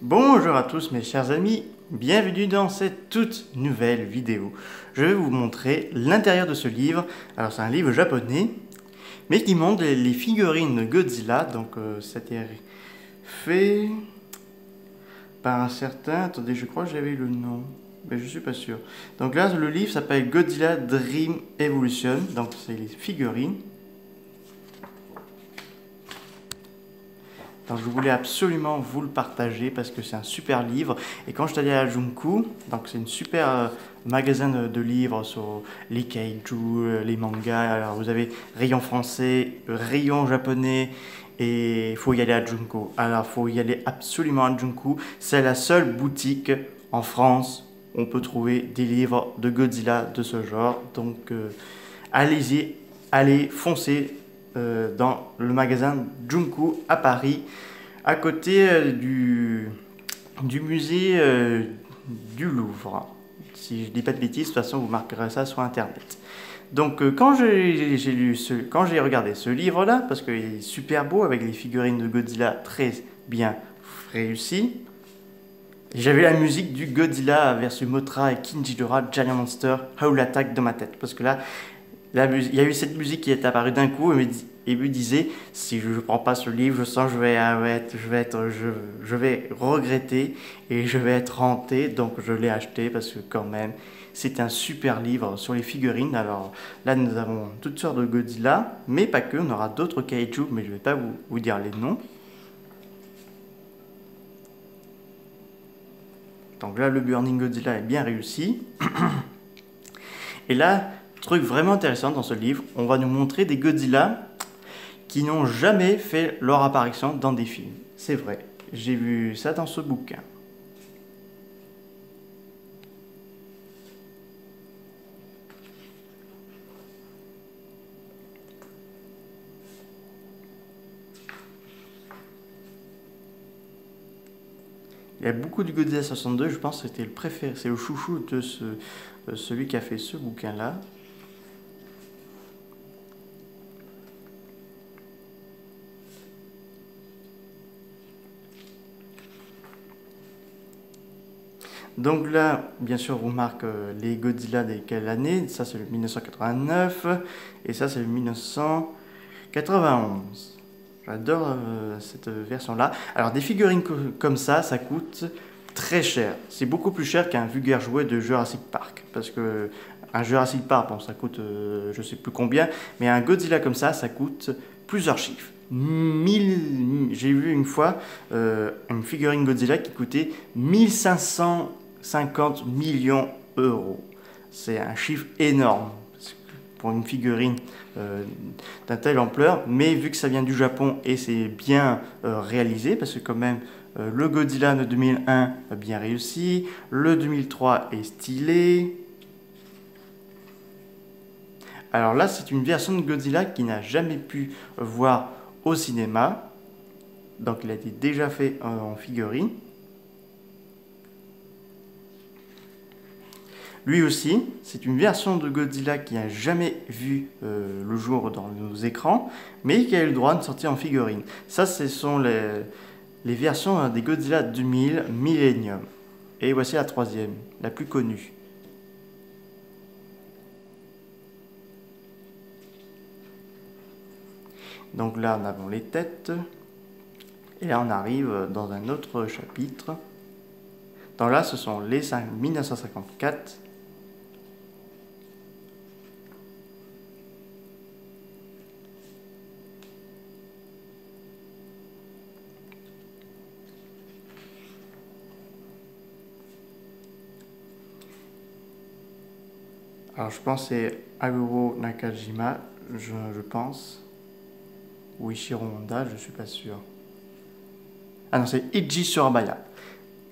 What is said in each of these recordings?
Bonjour à tous mes chers amis, bienvenue dans cette toute nouvelle vidéo. Je vais vous montrer l'intérieur de ce livre. Alors c'est un livre japonais, mais qui montre les figurines Godzilla. Donc ça a été fait par un certain... Attendez, je crois que j'avais le nom, mais je suis pas sûr. Donc là, le livre s'appelle Godzilla Dream Evolution, donc c'est les figurines. Donc je voulais absolument vous le partager parce que c'est un super livre. Et quand je suis allé à Junku, donc c'est une super magasin de livres sur les kaiju, les mangas. Alors vous avez rayon français, rayon japonais et il faut y aller à Junku. Alors il faut y aller absolument à Junku. C'est la seule boutique en France où on peut trouver des livres de Godzilla de ce genre. Donc allez-y, allez, foncez dans le magasin Junku à Paris, à côté du musée du Louvre. Si je ne dis pas de bêtises, de toute façon, vous marquerez ça sur Internet. Donc, quand j'ai regardé ce livre-là, parce qu'il est super beau avec les figurines de Godzilla très bien réussies, j'avais la musique du Godzilla versus Mothra et King Ghidorah Giant Monster Howl Attack dans ma tête. Parce que là, il y a eu cette musique qui est apparue d'un coup et me disait si je ne prends pas ce livre, je sens que je vais regretter et je vais être hanté. Donc je l'ai acheté parce que quand même c'est un super livre sur les figurines. Alors là nous avons toutes sortes de Godzilla, mais pas que, on aura d'autres kaiju, mais je ne vais pas vous dire les noms. Donc là le Burning Godzilla est bien réussi. Et là, truc vraiment intéressant dans ce livre, on va nous montrer des Godzilla qui n'ont jamais fait leur apparition dans des films. C'est vrai, j'ai vu ça dans ce bouquin. Il y a beaucoup de Godzilla 62, je pense que c'était le préféré, c'est le chouchou de celui qui a fait ce bouquin-là. Donc là, bien sûr, on marque les Godzilla de quelle année. Ça, c'est le 1989 et ça, c'est le 1991. J'adore cette version-là. Alors, des figurines comme ça coûte très cher. C'est beaucoup plus cher qu'un vulgaire jouet de Jurassic Park. Parce que un Jurassic Park, bon, ça coûte je sais plus combien, mais un Godzilla comme ça coûte plusieurs chiffres. J'ai vu une fois une figurine Godzilla qui coûtait 1550 millions d'euros. C'est un chiffre énorme pour une figurine d'un telle ampleur, mais vu que ça vient du Japon et c'est bien réalisé, parce que quand même le Godzilla de 2001 a bien réussi, le 2003 est stylé. Alors là, c'est une version de Godzilla qui n'a jamais pu voir au cinéma, donc il a été déjà fait en figurine. Lui aussi, c'est une version de Godzilla qui n'a jamais vu le jour dans nos écrans, mais qui a eu le droit de sortir en figurine. Ça, ce sont les versions des Godzilla 2000 Millennium. Et voici la troisième, la plus connue. Donc là, on a les têtes. Et là, on arrive dans un autre chapitre. Donc là, ce sont les 1954. Alors, je pense que c'est Haruo Nakajima, je pense. Ou Ishiro Honda, je suis pas sûr. Ah non, c'est Iji Surabaya.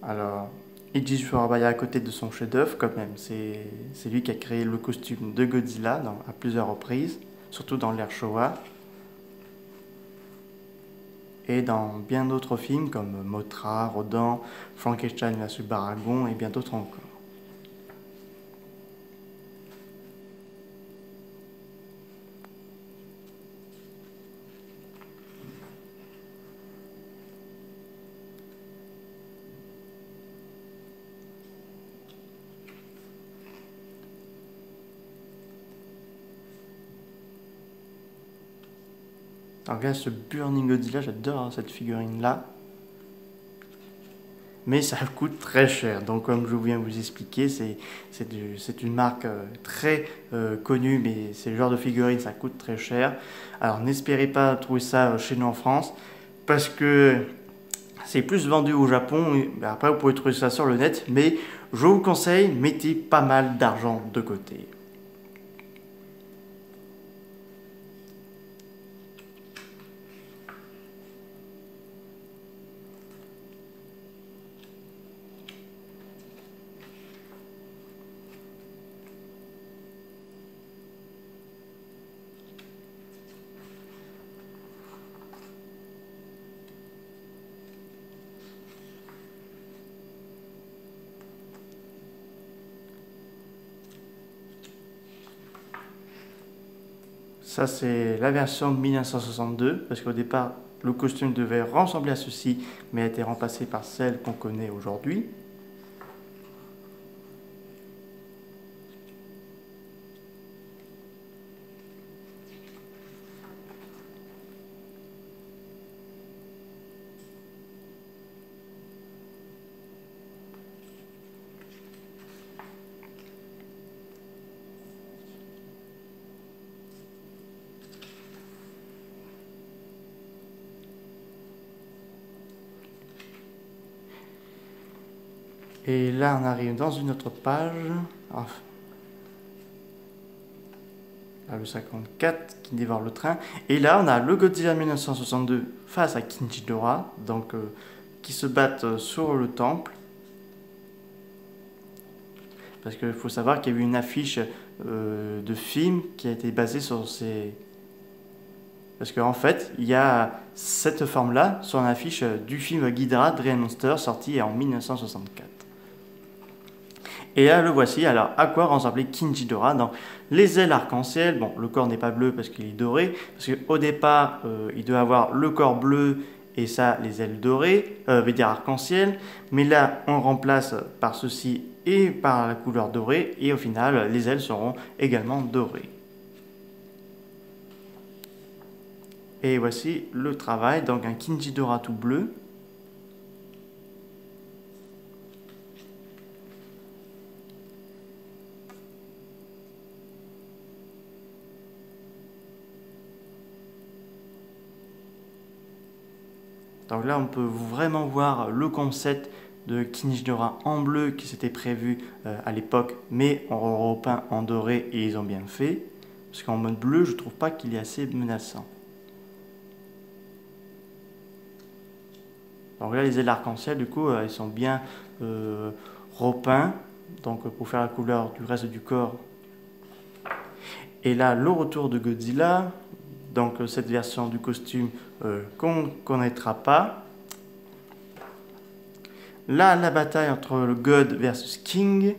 Alors, Iji Surabaya à côté de son chef-d'œuvre, quand même. C'est lui qui a créé le costume de Godzilla à plusieurs reprises, surtout dans l'ère Showa. Et dans bien d'autres films comme Mothra, Rodan, Frankenstein vs Baragon et bien d'autres encore. Alors regarde ce Burning Godzilla, j'adore cette figurine-là. Mais ça coûte très cher. Donc comme je viens de vous expliquer, c'est une marque très connue, mais c'est le genre de figurine, ça coûte très cher. Alors n'espérez pas trouver ça chez nous en France, parce que c'est plus vendu au Japon. Après vous pouvez trouver ça sur le net, mais je vous conseille, mettez pas mal d'argent de côté. Ça, c'est la version de 1962, parce qu'au départ, le costume devait ressembler à ceci, mais a été remplacé par celle qu'on connaît aujourd'hui. Et là, on arrive dans une autre page. Ah, là, le 54 qui dévore le train. Et là, on a le Godzilla 1962 face à Kinjidora, donc qui se battent sur le temple. Parce qu'il faut savoir qu'il y a eu une affiche de film qui a été basée sur ces... Parce qu'en fait, il y a cette forme-là sur l'affiche du film Ghidorah, Dread Monster, sorti en 1964. Et là, le voici. Alors, à quoi ressemblait Kinjidora? Donc, les ailes arc-en-ciel. Bon, le corps n'est pas bleu parce qu'il est doré. Parce qu'au départ, il doit avoir le corps bleu et ça, les ailes dorées, veut dire arc-en-ciel. Mais là, on remplace par ceci et par la couleur dorée. Et au final, les ailes seront également dorées. Et voici le travail. Donc, un Kinjidora tout bleu. Donc là, on peut vraiment voir le concept de Kinjidora en bleu qui s'était prévu à l'époque, mais on repeint en doré et ils ont bien fait. Parce qu'en mode bleu, je trouve pas qu'il est assez menaçant. Donc là, les ailes arc-en-ciel, du coup, ils sont bien repeints, donc pour faire la couleur du reste du corps. Et là, le retour de Godzilla. Donc cette version du costume qu'on ne connaîtra pas. Là, la bataille entre le God versus King.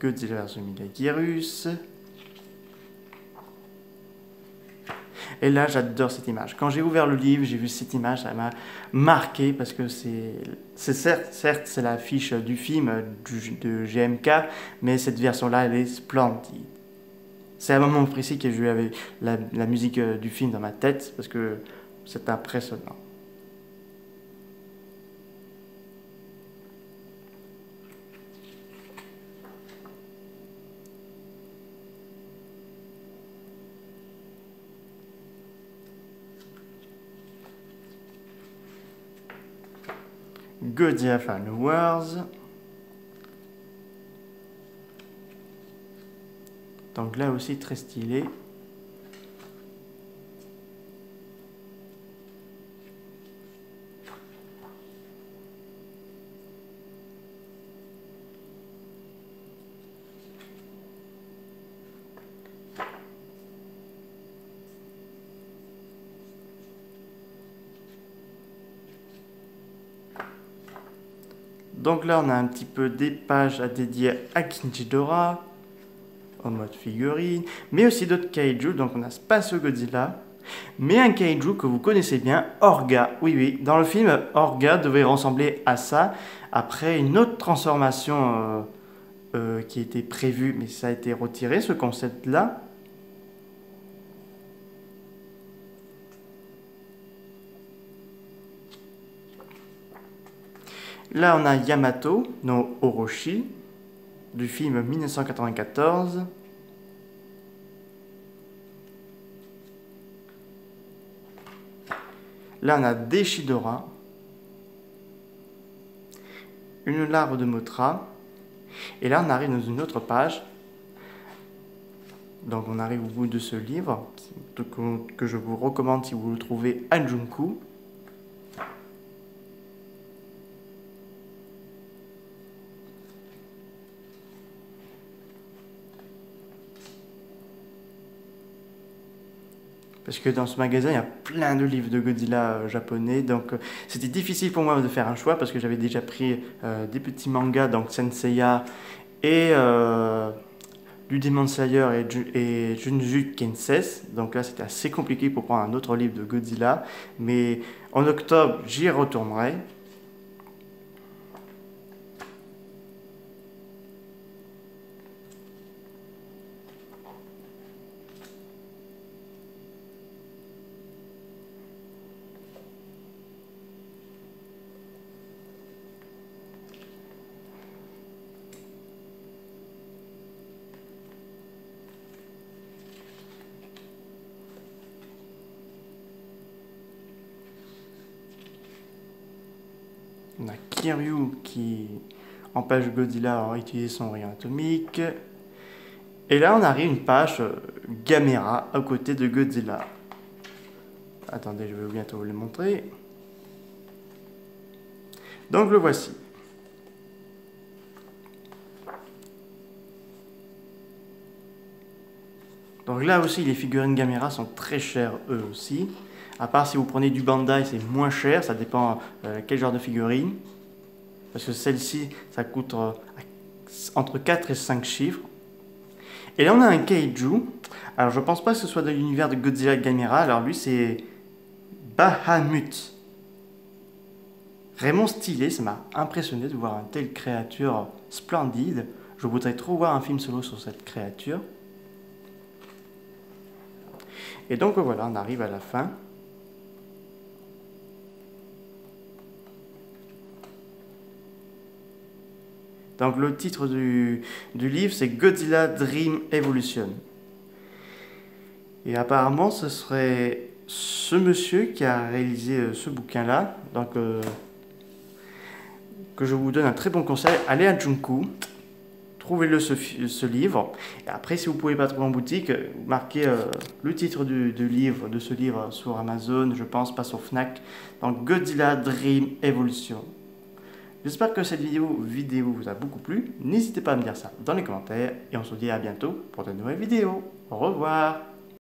Godzilla versus Megaguirus. Et là, j'adore cette image. Quand j'ai ouvert le livre, j'ai vu cette image, ça m'a marqué parce que c'est certes, c'est l'affiche du film de GMK, mais cette version-là, elle est splendide. C'est à un moment précis que j'ai eu la musique du film dans ma tête parce que c'est impressionnant. Godzilla Final Wars. Donc là aussi très stylé. Donc là, on a un petit peu des pages à dédier à Kinjidora, en mode figurine, mais aussi d'autres kaiju. Donc on a Space Godzilla, mais un kaiju que vous connaissez bien, Orga. Oui, oui, dans le film, Orga devait ressembler à ça, après une autre transformation qui était prévu, mais ça a été retiré, ce concept-là. Là, on a Yamato no Orochi, du film 1994. Là, on a Deshidora, une larve de Mothra. Et là, on arrive dans une autre page. Donc, on arrive au bout de ce livre, que je vous recommande si vous le trouvez à Junku. Parce que dans ce magasin, il y a plein de livres de Godzilla japonais. Donc, c'était difficile pour moi de faire un choix parce que j'avais déjà pris des petits mangas, donc Senseiya et du Demon Slayer et Jujutsu Kaisen. Donc là, c'était assez compliqué pour prendre un autre livre de Godzilla. Mais en octobre, j'y retournerai. On a Kiryu qui empêche Godzilla à utiliser son rayon atomique. Et là, on arrive à une page Gamera à côté de Godzilla. Attendez, je vais bientôt vous le montrer. Donc, le voici. Donc là aussi, les figurines Gamera sont très chères, eux aussi. À part si vous prenez du Bandai, c'est moins cher, ça dépend quel genre de figurine. Parce que celle-ci, ça coûte entre 4 et 5 chiffres. Et là, on a un Kaiju. Alors, je pense pas que ce soit de l'univers de Godzilla Gamera. Alors, lui, c'est Bahamut. Vraiment stylé, ça m'a impressionné de voir une telle créature splendide. Je voudrais trop voir un film solo sur cette créature. Et donc, voilà, on arrive à la fin. Donc le titre du livre, c'est Godzilla Dream Evolution. Et apparemment, ce serait ce monsieur qui a réalisé ce bouquin-là. Donc, que je vous donne un très bon conseil. Allez à Junku, trouvez-le ce livre. Et après, si vous ne pouvez pas trouver en boutique, marquez le titre de ce livre sur Amazon, je pense, pas sur Fnac. Donc Godzilla Dream Evolution. J'espère que cette vidéo vous a beaucoup plu. N'hésitez pas à me dire ça dans les commentaires. Et on se dit à bientôt pour de nouvelles vidéos. Au revoir.